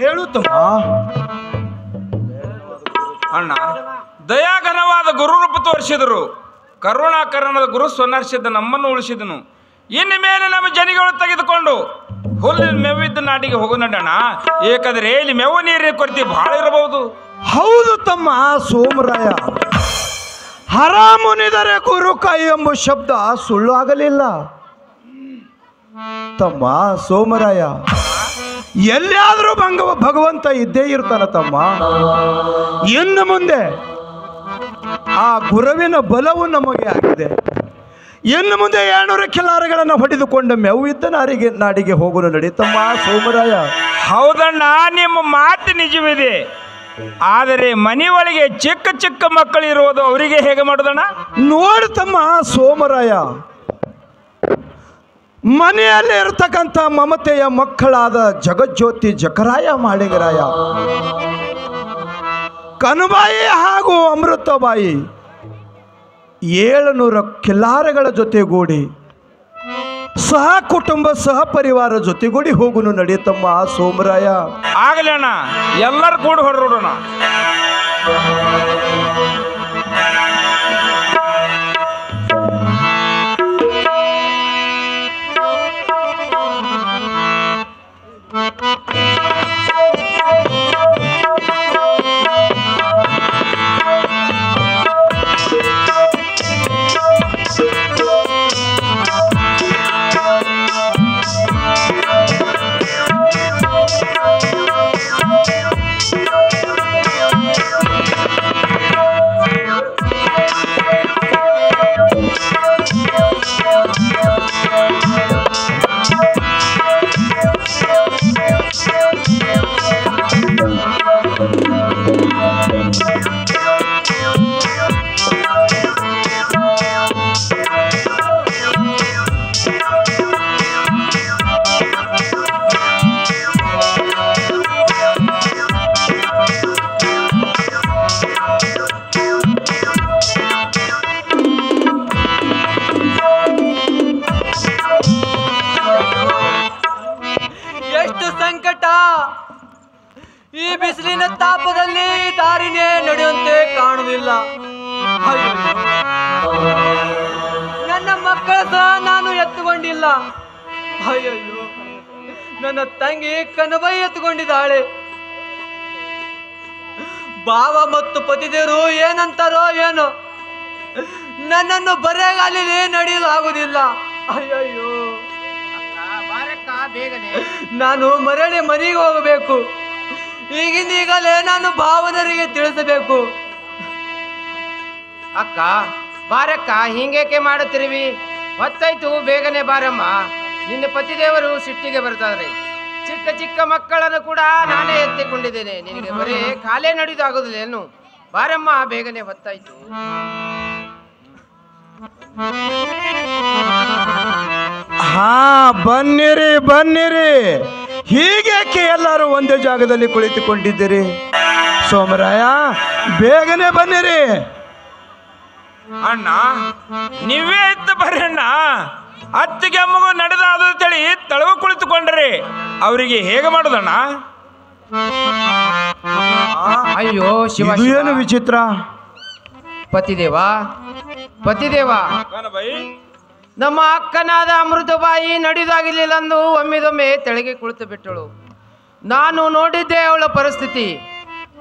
ಹೇಳುತ್ತಮ್ಮ. ಅಣ್ಣ, ದಯಾಘನವಾದ ಗುರುರೂಪ ತೋರಿಸಿದರು, ಕರುಣಾಕರಣದ ಗುರು ಸ್ವನರ್ಸಿದ ನಮ್ಮನ್ನು ಉಳಿಸಿದನು. ಇನ್ನು ಮೇಲೆ ನಮ್ಮ ಜನಿಗಳು ತೆಗೆದುಕೊಂಡು ಹುಲ್ಲಿನ ಮೇವಿದ್ದ ನಾಟಿಗೆ ಹೋಗೋಣಣ್ಣ. ಏಕೆಂದರೆ ಇಲ್ಲಿ ಮೇವು ನೀರಿನ ಕೊರತೆ ಬಹಳ ಇರಬಹುದು. ಹೌದು ತಮ್ಮ ಸೋಮರಾಯ, ಹರಾಮುನಿದರೆ ಗುರುಕಾಯಿ ಎಂಬ ಶಬ್ದ ಸುಳ್ಳು ಆಗಲಿಲ್ಲ. ತಮ್ಮ ಸೋಮರಾಯ, ಎಲ್ಲಿಯಾದರೂ ಭಗವಂತ ಇದ್ದೇ ಇರ್ತಾನ ತಮ್ಮ. ಇನ್ನು ಮುಂದೆ ಆ ಗುರುವಿನ ಬಲವು ನಮಗೆ ಆಗಿದೆ. ಇನ್ನು ಮುಂದೆ 200 ಕಿಲಾರಗಳನ್ನು ಹೊಡೆದುಕೊಂಡು ಮೇವು ಇದ್ದ ನಾಡಿಗೆ ಹೋಗಲು ನಡೀತಮ್ಮ ಸೋಮರಾಯ. ಹೌದಣ್ಣ, ನಿಮ್ಮ ಮಾತು ನಿಜವಿದೆ. ಆದರೆ ಮನೆ ಒಳಗೆ ಚಿಕ್ಕ ಚಿಕ್ಕ ಮಕ್ಕಳು ಇರುವುದು ಅವರಿಗೆ ಹೇಗೆ ಮಾಡೋದಣ್ಣ? ನೋಡ್ತಮ್ಮ ಸೋಮರಾಯ, ಮನೆಯಲ್ಲಿ ಇರತಕ್ಕಂಥ ಮಮತೆಯ ಮಕ್ಕಳಾದ ಜಗಜ್ಯೋತಿ, ಜಕರಾಯ, ಮಾಳಿಗರಾಯ, ಕನುಬಾಯಿ ಹಾಗೂ ಅಮೃತಬಾಯಿ 700 ಕಿಲಾರಗಳ ಜೊತೆಗೂಡಿ ಸಹ ಕುಟುಂಬ ಸಹ ಪರಿವಾರ ಜೊತೆಗೂಡಿ ಹೋಗುನು ನಡೆಯುತ್ತಮ್ಮ ಸೋಮರಾಯ. ಆಗಲಿ ಅಣ್ಣ, ಎಲ್ಲರೂ ಕೂಡ ಹೊರಡೋಣ. ಈ ಬಿಸಿಲಿನ ತಾಪದಲ್ಲಿ ದಾರಿನೇ ನಡೆಯುವಂತೆ ಕಾಣುವುದಿಲ್ಲ. ನನ್ನ ಮಕ್ಕಳ ಸಹ ನಾನು ಎತ್ತುಕೊಂಡಿಲ್ಲ. ಅಯ್ಯೋ, ನನ್ನ ತಂಗಿ ಕನಬೈ ಎತ್ತುಕೊಂಡಿದ್ದಾಳೆ. ಭಾವ ಮತ್ತು ಪತಿದೇವರು ಏನಂತಾರೋ ಏನೋ, ನನ್ನನ್ನು ಬರೆಗಾಲಿಲಿ ನಡೆಯಲು ಆಗುದಿಲ್ಲ. ಅಯ್ಯಯ್ಯೋ, ನಾನು ಮರಳಿ ಮನೆಗೆ ಹೋಗಬೇಕು. ಈಗಿಂದೀಗಲೇ ನಾನು ಭಾವನರಿಗೆ ತಿಳಿಸಬೇಕು. ಅಕ್ಕ ಬಾರಕ್ಕ, ಹಿಂಗೇಕೆ ಮಾಡುತ್ತಿರುವಿ? ಹೊತ್ತಾಯ್ತು, ಬೇಗನೆ ಬಾರಮ್ಮ. ನಿನ್ನ ಪತಿದೇವರು ಸಿಟ್ಟಿಗೆ ಬರ್ತಾರೆ. ಚಿಕ್ಕ ಚಿಕ್ಕ ಮಕ್ಕಳನ್ನು ಕೂಡ ನಾನೇ ಎತ್ತಿಕೊಂಡಿದ್ದೇನೆ. ನಿನಗೆ ಬರೀ ಕಾಲೇ ನಡೆದಾಗುದಿಲ್ಲ ಏನು? ಬಾರಮ್ಮ, ಬೇಗನೆ ಹೊತ್ತಾಯ್ತು. ಹಾ, ಬನ್ನಿರಿ ಬನ್ನಿರಿ. ಹೀಗೇಕೆ ಎಲ್ಲರೂ ಒಂದೇ ಜಾಗದಲ್ಲಿ ಕುಳಿತುಕೊಂಡಿದ್ದೀರಿ? ಸೋಮರಾಯ, ಬೇಗನೆ ಬನ್ನಿರಿ. ಅಣ್ಣ, ನೀವೇ ಇತ್ತು ಬರ್ರಿ ಅಣ್ಣ. ಅತ್ತಿಗೆ ಅಮ್ಮಗೂ ನಡೆದಾದ ತಳಿ ತಳವು ಕುಳಿತುಕೊಂಡ್ರಿ. ಅವರಿಗೆ ಹೇಗೆ ಮಾಡೋದಣ್ಣ? ಅಯ್ಯೋ ಶಿವ, ಏನು ವಿಚಿತ್ರ? ಪತಿದೇವ, ಪತಿದೇವ, ನಮ್ಮ ಅಕ್ಕನಾದ ಅಮೃತಬಾಯಿ ನಡೆದಾಗಿರ್ಲಿಲ್ಲಂದು ಒಮ್ಮೆದೊಮ್ಮೆ ತೆಳಗೆ ಕುಳಿತು ಬಿಟ್ಟಳು. ನಾನು ನೋಡಿದ್ದೆ ಅವಳ ಪರಿಸ್ಥಿತಿ.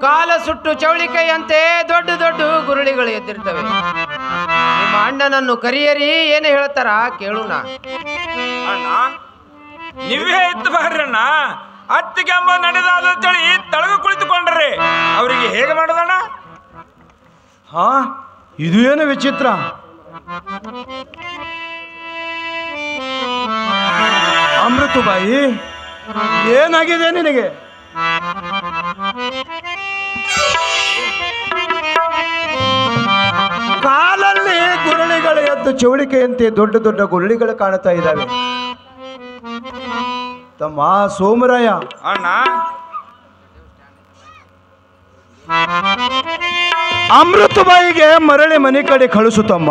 ಕಾಲ ಸುಟ್ಟು ಚೌಳಿಕೆಯಂತೆ ದೊಡ್ಡ ದೊಡ್ಡ ಗುರುಳಿಗಳು ಎದ್ದಿರ್ತವೆ. ನಿಮ್ಮ ಅಣ್ಣನನ್ನು ಕರಿಯರಿ, ಏನು ಹೇಳ್ತಾರ ಕೇಳೋಣ. ಅಣ್ಣ, ನೀವೇ ಇತ್ತು ಬರ್ರಿ ಅಣ್ಣ. ಅತ್ತಿಗೆ ಅಮ್ಮ ನಡೆದಾದ ತಳಿ ತಳಗ ಕುಳಿತುಕೊಂಡ್ರಿ. ಅವರಿಗೆ ಹೇಗೆ ಮಾಡೋದಣ್ಣ? ಹಾ, ಇದು ಏನು ವಿಚಿತ್ರ? ಅಮೃತಬಾಯಿ, ಏನಾಗಿದೆ ನಿನಗೆ? ಕಾಲಲ್ಲಿ ಗುರುಳಿಗಳು ಎದ್ದು ಚೌಳಿಕೆಯಂತೆ ದೊಡ್ಡ ದೊಡ್ಡ ಗುರುಳಿಗಳು ಕಾಣುತ್ತಾ ಇದ್ದಾವೆ. ತಮ್ಮ ಸೋಮರಾಯ, ಅಣ್ಣ, ಅಮೃತಬಾಯಿಗೆ ಮರಳಿ ಮನೆ ಕಡೆ ಕಳಿಸುತ್ತಮ್ಮ.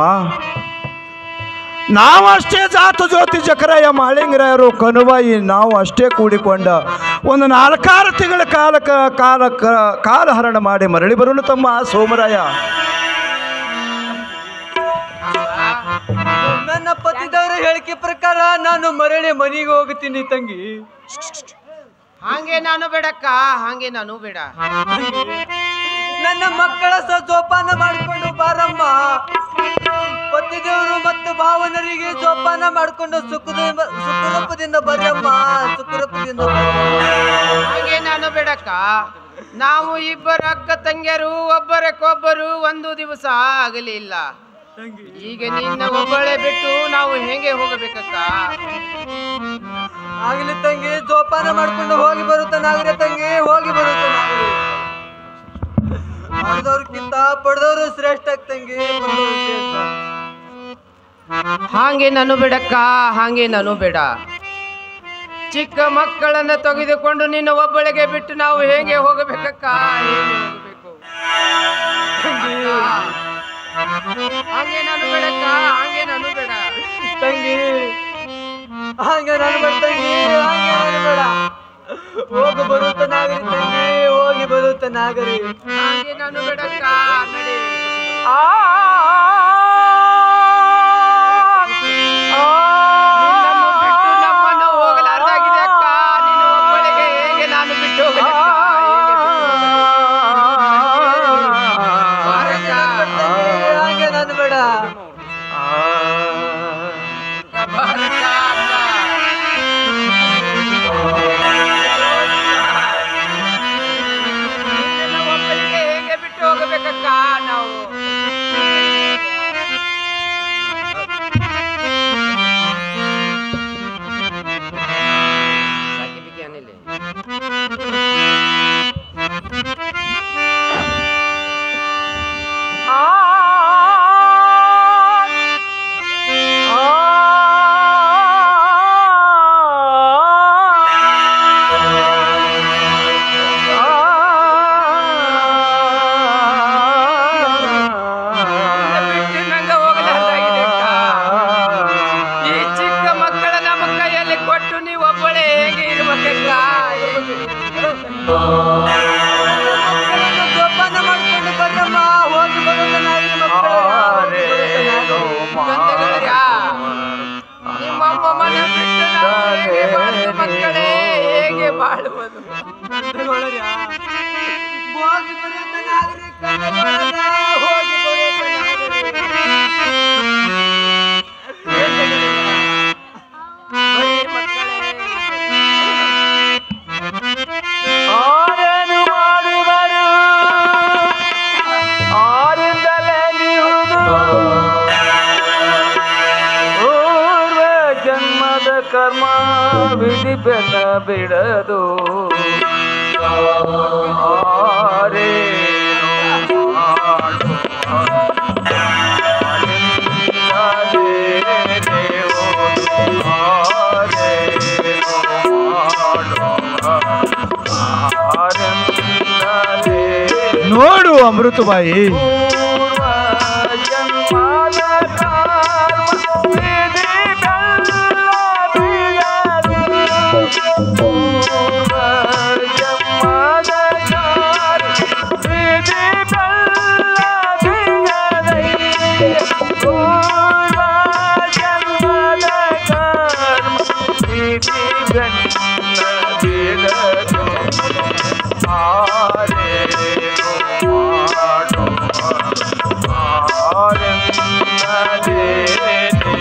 ನಾವಷ್ಟೇ ಜಾತ ಜ್ಯೋತಿ ಚಕ್ರಯ್ಯ ಮಾಳಿಂಗರಾಯರು ಕನುವಾಯಿ ನಾವು ಅಷ್ಟೇ ಕೂಡಿಕೊಂಡ ಒಂದು 4-6 ತಿಂಗಳ ಕಾಲಹರಣ ಮಾಡಿ ಮರಳಿ ಬರೋಣ ತಮ್ಮ ಸೋಮರಾಯ. ನನ್ನ ಪತಿದವರ ಹೇಳಿಕೆ ಪ್ರಕಾರ ನಾನು ಮರಳಿ ಮನೆಗೆ ಹೋಗುತ್ತೀನಿ ತಂಗಿ. ಹಾಗೆ ನಾನು ಬೇಡಕ್ಕ, ಹಾಗೆ ನಾನು ಬೇಡ. ನನ್ನ ಮಕ್ಕಳ ಜೋಪಾನ ಮಾಡಿಕೊಂಡು ಬಾರಮ್ಮ. ಪತಿದೇವರು ಮತ್ತು ಭಾವನರಿಗೆ ಜೋಪಾನ ಮಾಡಿಕೊಂಡು ಸುಖರೂಪದಿಂದ ಬರ್ರಮ್ಮ, ಸುಖರೂಪದಿಂದ. ಹಾಗೆ ನಾನು ಬೇಡಕ್ಕ. ನಾವು ಇಬ್ಬರು ಅಕ್ಕ ತಂಗಿಯರು ಒಬ್ಬರಕ್ಕೊಬ್ಬರು ಒಂದು ದಿವಸ ಆಗಲಿಲ್ಲ. ಈಗ ನಿನ್ನ ಒಬ್ಬಳೆ ಬಿಟ್ಟು ನಾವು ಹೇಗೆ ಹೋಗಬೇಕಕ್ಕ? ಆಗಲಿ ತಂಗಿ, ಜೋಪಾನ ಮಾಡ್ಕೊಂಡು ಹೋಗಿ ಬರುತ್ತಾನಾಗ್ರಿ ತಂಗಿ, ಹೋಗಿ ಬರುತ್ತಾನಾಗ್ರಿ. ಮಾಡಿದವ್ರಕ್ಕಿಂತ ಪಡೆದವರು ಶ್ರೇಷ್ಠ ತಂಗಿ. ಹಾಗೆ ನಾನು ಬೇಡಕ್ಕ, ಹಾಗೆ ನಾನು ಬೇಡ. ಚಿಕ್ಕ ಮಕ್ಕಳನ್ನ ತೆಗೆದುಕೊಂಡು ನಿನ್ನ ಒಬ್ಬಳಿಗೆ ಬಿಟ್ಟು ನಾವು ಹೇಗೆ ಹೋಗಬೇಕಕ್ಕ? ಹೇಗೆ ಹೋಗಬೇಕು? ಹಾಗೆ ನಾನು ಬೇಡಕ್ಕ, ಹಾಗೆ ನಾನು ಬೇಡ ತಂಗಿ. ಹಾಗೆ ನಾನು ಬೇಡ ತಂಗಿ, ಹಾಗೆ ನಾನು ಬೇಡ. ಹೋಗಿ ಬರುತ್ತಾನಾಗರಿ ತಂಗಿ, ಹೋಗಿ ಬರುತ್ತಾನಾಗರಿ. ಹಾಗೆ ನಾನು ಬೇಡಕ್ಕ, ನಡಿ. ನಿನ್ನನ್ನು ಬಿಟ್ಟು ನಮ್ಮನ್ನು ಹೋಗಲಾರ್ದಾಗಿದೆ ಅಕ್ಕ. ನಿನ್ನ ಒಬ್ಬಳಿಗೆ ಹೇಗೆ ನಾನು ಬಿಟ್ಟು ಹೋಗಲಕ್ಕ? ಹಾಗೆ ನಾನು ಬೇಡ. ಒಬ್ಬಳಿಗೆ ಹೇಗೆ ಬಿಟ್ಟು ಹೋಗಬೇಕಕ್ಕ ನಾವು? ಜೋಪಾನ ಮಾಡ್ಕೊಂಡು ಬರ್ರಮ್ಮ, ಹೋಗಿ ಬರುತ್ತಾನಾಗರಿ ಮಕ್ಕಳು. ನಿಮ್ಮ ಅಮ್ಮಮ್ಮನ ಬಿಟ್ಟು ನಾವು ಹೇಗೆ ಬಾಳುವುದು ಮಕ್ಕಳೇ, ಹೇಗೆ ಬಾಳುವುದು? ಹೋಗಿ ಬರುತ್ತಾನಾಗರಿ ಕಣ್ಣುಗಳನ್ನ, ಹೋಗಿ ಆರೇನು ಮಾಡುವರು ಆರಿಂದಲೇ ನೀವುದು ಪೂರ್ವ ಜನ್ಮದ ಕರ್ಮ ವಿಧಿ ಬೆನ್ನ ಬಿಡದು. ಆರೇನು ಮಾಡು ನೋಡು ಅಮೃತಬಾಯಿ,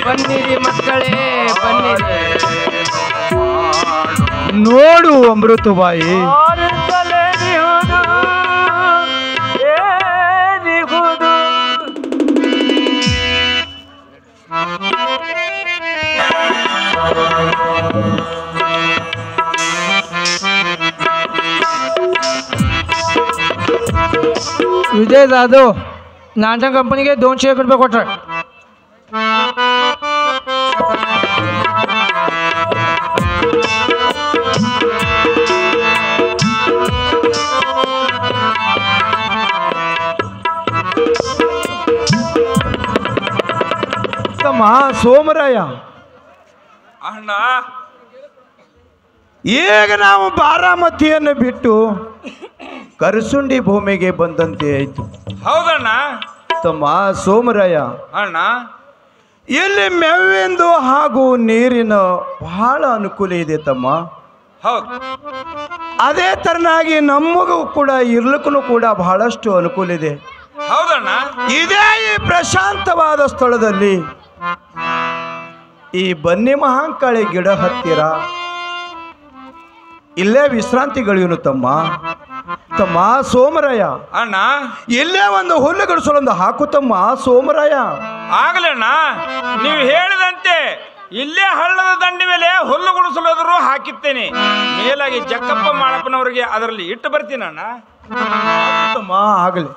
ಬನ್ನಿರಿ ಮಕ್ಕಳೇ, ಬನ್ನಿರಿ. ನೋಡು ಅಮೃತಬಾಯಿ, विजय जाधव नाटक कंपनीಗೆ 200 रुपये ಕೊಟ್ರೆ. ತಮ್ಮ ಸೋಮರಾಯ, ಅಣ್ಣ ಈಗ ನಾವು ಬಾರಾಮತಿಯನ್ನು ಬಿಟ್ಟು ಕರಸುಂಡಿ ಭೂಮಿಗೆ ಬಂದಂತೆ ಆಯಿತು. ಹೌದಣ್ಣ. ತಮ್ಮ ಸೋಮರಾಯ, ಅಣ್ಣ ಇಲ್ಲಿ ಮೇವೆಂದು ಹಾಗೂ ನೀರಿನ ಬಹಳ ಅನುಕೂಲ ಇದೆ ತಮ್ಮ. ಹೌದು. ಅದೇ ತರನಾಗಿ ನಮಗೂ ಕೂಡ ಇರ್ಲಿಕ್ಕೂ ಕೂಡ ಬಹಳಷ್ಟು ಅನುಕೂಲ ಇದೆ. ಹೌದಣ್ಣ. ಇದೇ ಈ ಪ್ರಶಾಂತವಾದ ಸ್ಥಳದಲ್ಲಿ ಈ ಬನ್ನಿ ಮಹಾಂಕಾಳಿ ಗಿಡ ಹತ್ತಿರ ಇಲ್ಲೇ ವಿಶ್ರಾಂತಿಗಳಿವನು ತಮ್ಮ. ತಮ್ಮ ಸೋಮರಾಯ, ಅಣ್ಣ ಇಲ್ಲೇ ಒಂದು ಹುಲ್ಲು ಗಡಿಸಲೊಂದು ಹಾಕು ತಮ್ಮ ಸೋಮರಾಯ. ಆಗಲಣ್ಣ, ನೀವು ಹೇಳಿದಂತೆ ಇಲ್ಲೇ ಹಳ್ಳದ ದಂಡಿ ಮೇಲೆ ಹುಲ್ಲು ಗುಡಿಸಲೋದ್ರು ಹಾಕಿತ್ತೇನೆ. ಮೇಲಾಗಿ ಜಕ್ಕಪ್ಪ ಮಾಳಪ್ಪನವರಿಗೆ ಅದರಲ್ಲಿ ಇಟ್ಟು ಬರ್ತೀನಣ್ಣ. ತಮ್ಮ ಆಗಲಿ.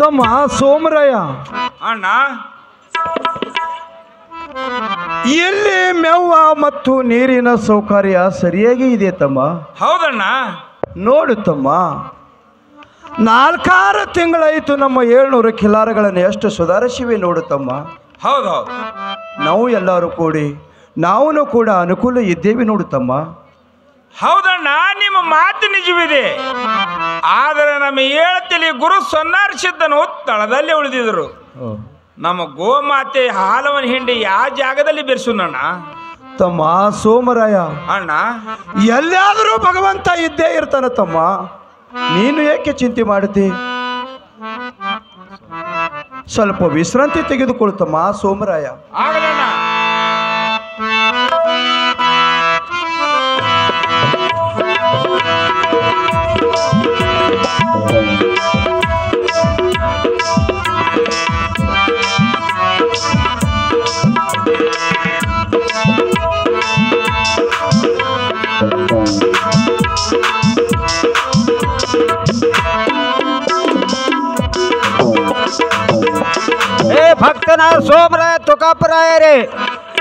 ತಮ್ಮ ಸೋಮರಾಯ, ಅಣ್ಣ ಎಲ್ಲಿ ಮೇವ ಮತ್ತು ನೀರಿನ ಸೌಕರ್ಯ ಸರಿಯಾಗಿ ಇದೆ ತಮ್ಮ. ಹೌದಣ್ಣ. ನೋಡು ತಮ್ಮ, 4 ತಿಂಗಳಾಯಿತು ನಮ್ಮ 700 ಕಿಲಾರಗಳನ್ನು ಎಷ್ಟು ಸುಧಾರಿಸಿವೆ ನೋಡು ತಮ್ಮ. ಹೌದು ಹೌದು. ನಾವು ಎಲ್ಲರೂ ಕೂಡಿ ನಾವು ಕೂಡ ಅನುಕೂಲ ಇದ್ದೇವೆ ನೋಡು ತಮ್ಮ. ಹೌದಣ್ಣ, ನಿಮ್ಮ ಮಾತು ನಿಜವಿದೆ. ಆದರೆ ನಮ್ಮ ಹೇಳ್ತಿಲಿ ಗುರು ಸೊನ್ನಾರಿಸಿದ್ದನು ತಳದಲ್ಲಿ ಉಳಿದಿದ್ರು. ನಮ್ಮ ಗೋಮಾತೆ ಹಾಲವನ ಹಿಂಡಿ ಯಾವ ಜಾಗದಲ್ಲಿ ಬೆರೆಸುನಣ್ಣ. ತಮ್ಮ ಸೋಮರಾಯ, ಅಣ್ಣ ಎಲ್ಲಾದರೂ ಭಗವಂತ ಇದ್ದೇ ಇರ್ತಾನ ತಮ್ಮ. ನೀನು ಏಕೆ ಚಿಂತೆ ಮಾಡುತ್ತಿ? ಸ್ವಲ್ಪ ವಿಶ್ರಾಂತಿ ತೆಗೆದುಕೊಳ್ತಮ್ಮ ಸೋಮರಾಯ. ಆಗಲಣ್ಣ. ಭಕ್ತನ ಸೋಮರಾಯ ತುಕಾಪರಾಯರೇ,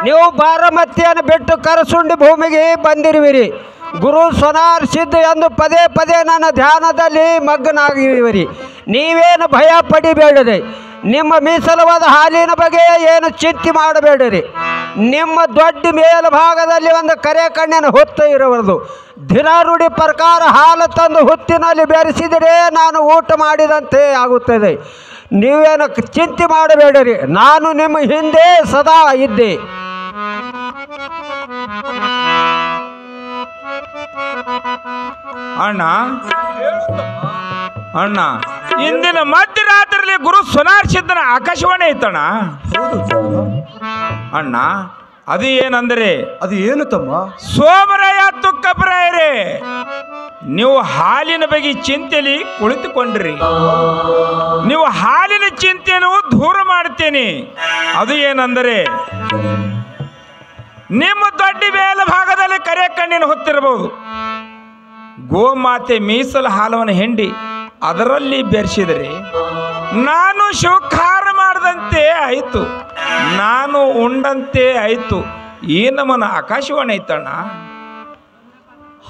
ನೀವು ಬಾರಾಮತಿಯನ್ನು ಬಿಟ್ಟು ಕರಸುಂಡಿ ಭೂಮಿಗೆ ಬಂದಿರುವಿರಿ. ಗುರು ಸೊನಾರ್ ಸಿದ್ಧ ಎಂದು ಪದೇ ಪದೇ ನನ್ನ ಧ್ಯಾನದಲ್ಲಿ ಮಗ್ನಾಗಿರುವಿರಿ. ನೀವೇನು ಭಯ ಪಡಿಬೇಡಿರಿ. ನಿಮ್ಮ ಮೀಸಲವಾದ ಹಾಲಿನ ಬಗ್ಗೆ ಏನು ಚಿಂತೆ ಮಾಡಬೇಡಿರಿ. ನಿಮ್ಮ ದೊಡ್ಡ ಮೇಲ್ಭಾಗದಲ್ಲಿ ಒಂದು ಕರೆ ಕಣ್ಣಿನ ಹುತ್ತು ಇರುವುದು. ದಿನ ರೂಢಿ ಪ್ರಕಾರ ಹಾಲು ತಂದು ಹುತ್ತಿನಲ್ಲಿ ಬೆರೆಸಿದರೆ ನಾನು ಊಟ ಮಾಡಿದಂತೆ ಆಗುತ್ತದೆ. ನೀವೇನು ಚಿಂತೆ ಮಾಡಬೇಡಿರಿ. ನಾನು ನಿಮ್ಮ ಹಿಂದೆ ಸದಾ ಇದ್ದೆ. ಅಣ್ಣ ಅಣ್ಣ ಇಂದಿನ ಮಧ್ಯರಾತ್ರಿಯಲ್ಲಿ ಗುರು ಸೊನಾರ್ ಸಿದ್ಧನ ಆಕಾಶವಾಣಿ ಐತಣ್ಣ. ಅಣ್ಣ ಅದು ಏನಂದರೆ, ಅದು ಏನು ತಮ್ಮ? ಸೋಮರಾಯ ತುಕ್ಕಪರಾಯರೇ, ನೀವು ಹಾಲಿನ ಬಗ್ಗೆ ಚಿಂತೆಯಲ್ಲಿ ಕುಳಿತುಕೊಂಡ್ರಿ. ನೀವು ಹಾಲಿನ ಚಿಂತೆಯನ್ನು ದೂರ ಮಾಡ್ತೇನೆ. ಅದು ಏನಂದರೆ, ನಿಮ್ಮ ದೊಡ್ಡ ಮೇಲ ಭಾಗದಲ್ಲಿ ಕರೆ ಕಣ್ಣಿನ ಹೊತ್ತಿರಬಹುದು. ಗೋಮಾತೆ ಮೀಸಲು ಹಾಲವನ್ನು ಹಿಂಡಿ ಅದರಲ್ಲಿ ಬೆರೆಸಿದರೆ ನಾನು ಶಿವಕಾರ ಮಾಡದಂತೆ ಆಯಿತು, ನಾನು ಉಂಡಂತೆ ಆಯಿತು. ಈ ನಮ್ಮನ ಆಕಾಶವಾಣಿ ಐತಣ್ಣ.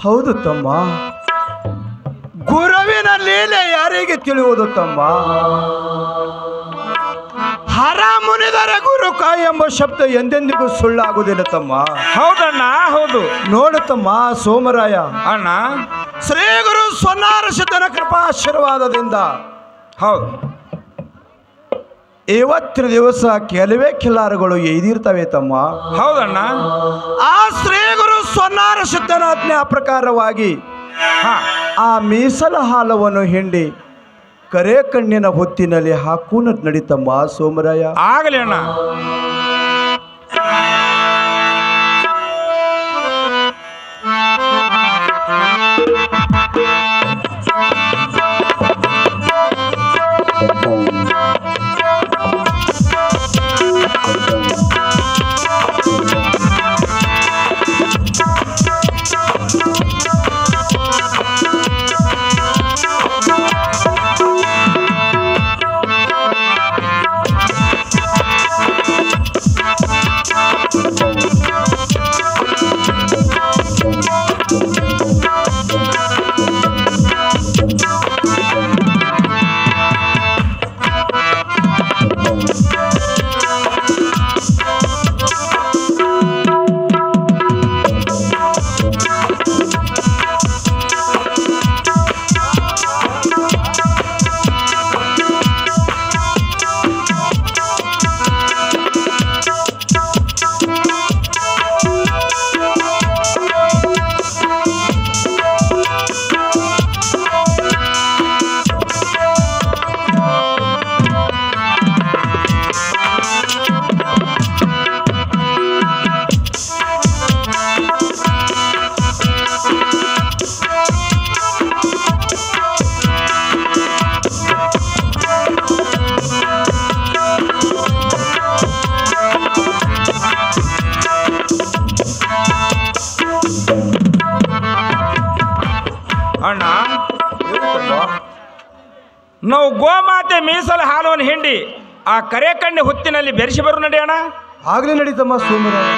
ಹೌದು ತಮ್ಮ, ಗುರುವಿನ ಲೀಲೆ ಯಾರಿಗೆ ತಿಳಿಯುವುದು ತಮ್ಮ? ಹರ ಮುನಿದರೆ ಗುರು ಕಾಯ ಎಂಬ ಶಬ್ದ ಎಂದೆಂದಿಗೂ ಸುಳ್ಳಾಗುವುದಿಲ್ಲ ತಮ್ಮ. ಹೌದಣ್ಣ ಹೌದು. ನೋಡು ತಮ್ಮ ಸೋಮರಾಯ, ಅಣ್ಣ ಶ್ರೀ ಗುರು ಸೊನ್ನಾರ ಸಿದ್ಧನ ಕೃಪಾಶೀರ್ವಾದದಿಂದ ಹೌದು ಇವತ್ತಿನ ದಿವಸ ಕೆಲವೇ ಕಿಲಾರಗಳು ಎಯ್ದಿರ್ತವೆ ತಮ್ಮ. ಹೌದಣ್ಣ. ಆ ಶ್ರೀ ಗುರು ಸ್ವನಾರ ಸಿದ್ಧನಾಜ್ಞೆ ಪ್ರಕಾರವಾಗಿ ಆ ಮೀಸಲ ಹಾಲವನ್ನು ಹಿಂಡಿ ಕರೆ ಕಣ್ಣಿನ ಹೊತ್ತಿನಲ್ಲಿ ಹಾಕೂನ ನಡಿತಮ್ಮ ಸೋಮರಾಯ. ಆಗಲಿ ಅಣ್ಣ. ಅಣ್ಣ, ನಾವು ಗೋಮಾತೆ ಮೀಸಲು ಹಾಲವನ್ನು ಹಿಂಡಿ ಆ ಕರೆ ಕಣ್ಣಿ ಹೊತ್ತಿನಲ್ಲಿ ಬೆರೆಸಿ ಬರು ನಡೆಯೋಣ. ಆಗ್ಲೇ ನಡೀತಮ್ಮ ಸೋಮರಾಯ.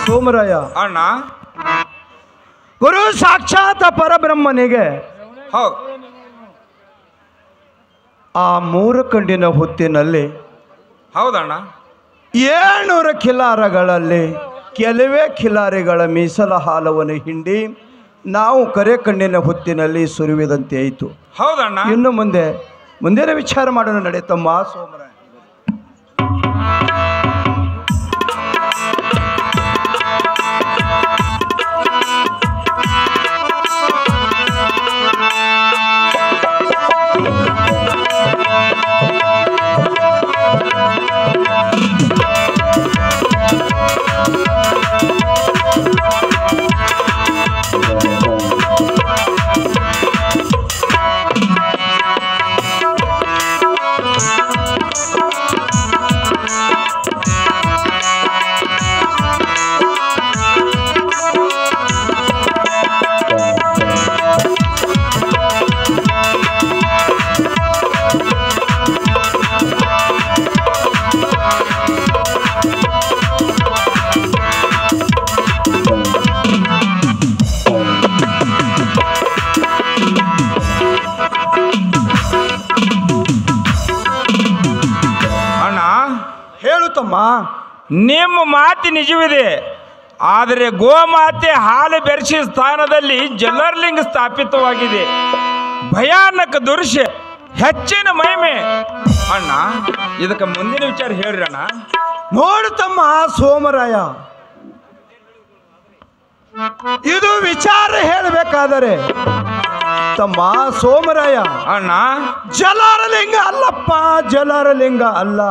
ಸೋಮರಾಯ ಅಣ್ಣ, ಗುರು ಸಾಕ್ಷಾತ್ ಪರಬ್ರಹ್ಮನಿಗೆ ಹೌದು ಆ ಮೂರು ಕಂಡಿನ ಹೊತ್ತಿನಲ್ಲಿ ಹೌದಣ್ಣ 700 ಕಿಲಾರಗಳಲ್ಲಿ ಕೆಲವೇ ಕಿಲಾರಿಗಳ ಮೀಸಲ ಹಾಲವನ್ನು ಹಿಂಡಿ ನಾವು ಕರೆ ಕಣ್ಣಿನ ಹೊತ್ತಿನಲ್ಲಿ ಸುರಿವಿದಂತೆ ಆಯಿತು. ಹೌದಣ್ಣ. ಇನ್ನು ಮುಂದಿನ ವಿಚಾರ ಮಾಡೋಣ ನಡೆಯತಮ್ಮ ಸೋಮರಾಯ. ನಿಮ್ಮ ಮಾತಿ ನಿಜವಿದೆ, ಆದರೆ ಗೋಮಾತೆ ಹಾಲು ಬೆರೆಸಿ ಸ್ಥಾನದಲ್ಲಿ ಜಲರ್ಲಿಂಗ ಸ್ಥಾಪಿತವಾಗಿದೆ. ಭಯಾನಕ ದೃಶ್ಯ, ಹೆಚ್ಚಿನ ಮಹಿಮೆ. ಅಣ್ಣ, ಇದಕ್ಕೆ ಮುಂದಿನ ವಿಚಾರ ಹೇಳ್ರಿ ಅಣ್ಣ. ನೋಡು ತಮ್ಮ ಸೋಮರಾಯ, ಇದು ವಿಚಾರ ಹೇಳಬೇಕಾದರೆ ತಮ್ಮ ಸೋಮರಾಯ ಅಣ್ಣ, ಜಲಾರಲಿಂಗ ಅಲ್ಲಪ್ಪ, ಜಲಾರಲಿಂಗ ಅಲ್ಲ,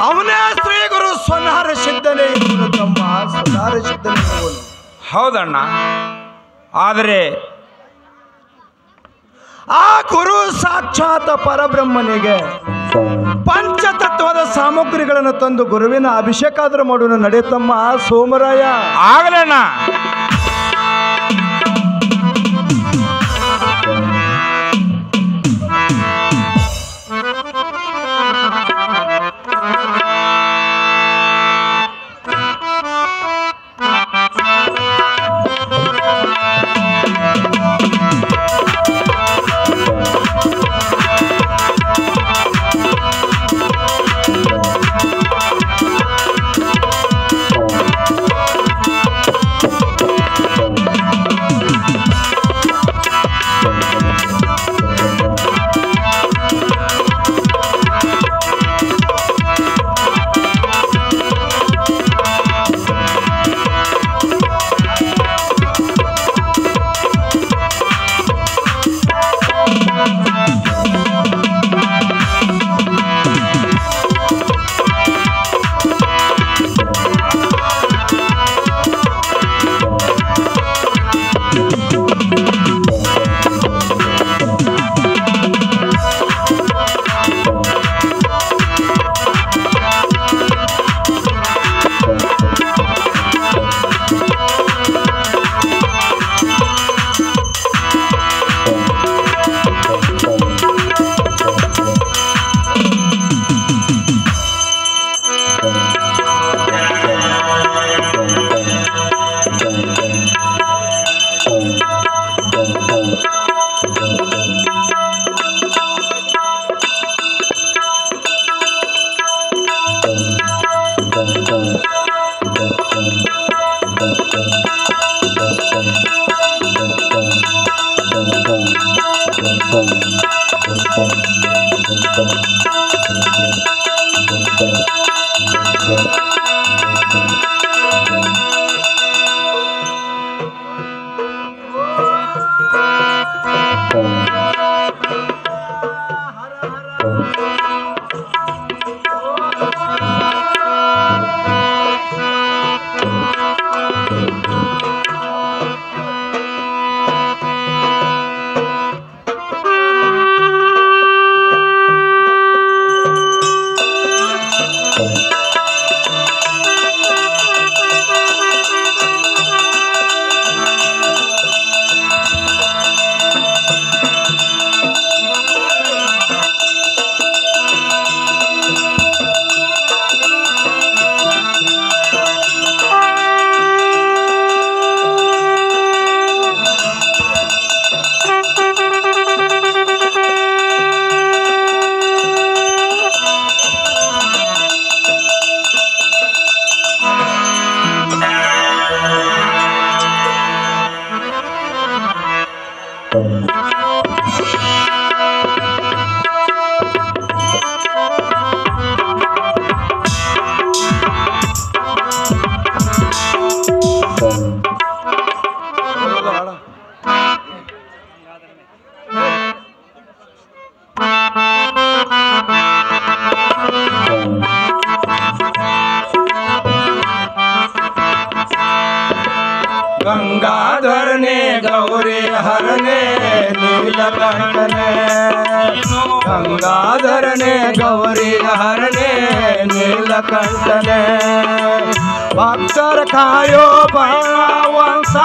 ಅವನೇ ಶ್ರೀ ಗುರು ಸ್ವನಾರ ಸಿದ್ಧನೇ ತಮ್ಮ, ಸ್ವನಾರ ಸಿದ್ಧನೇ. ಹೌದಣ್ಣ, ಆದರೆ ಆ ಗುರು ಸಾಕ್ಷಾತ್ ಪರಬ್ರಹ್ಮನಿಗೆ ಪಂಚತತ್ವದ ಸಾಮಗ್ರಿಗಳನ್ನು ತಂದು ಗುರುವಿನ ಅಭಿಷೇಕ ಆದರೂ ಮಾಡೋಣ ನಡೆಯತಮ್ಮ ಸೋಮರಾಯ. ಆಗಲಣ್ಣ. ಗಂಗಾಧರನೇ ಗೌರಿ ಹರನೇ ನೀಲಕಂಠನೇ ಗಂಗಾಧರನೇ ಗೌರಿ ಹರನೇ ನೀಲಕಂಠನೇ ಭಕ್ತರ ಕಾಯೋ ಭಗವಂತ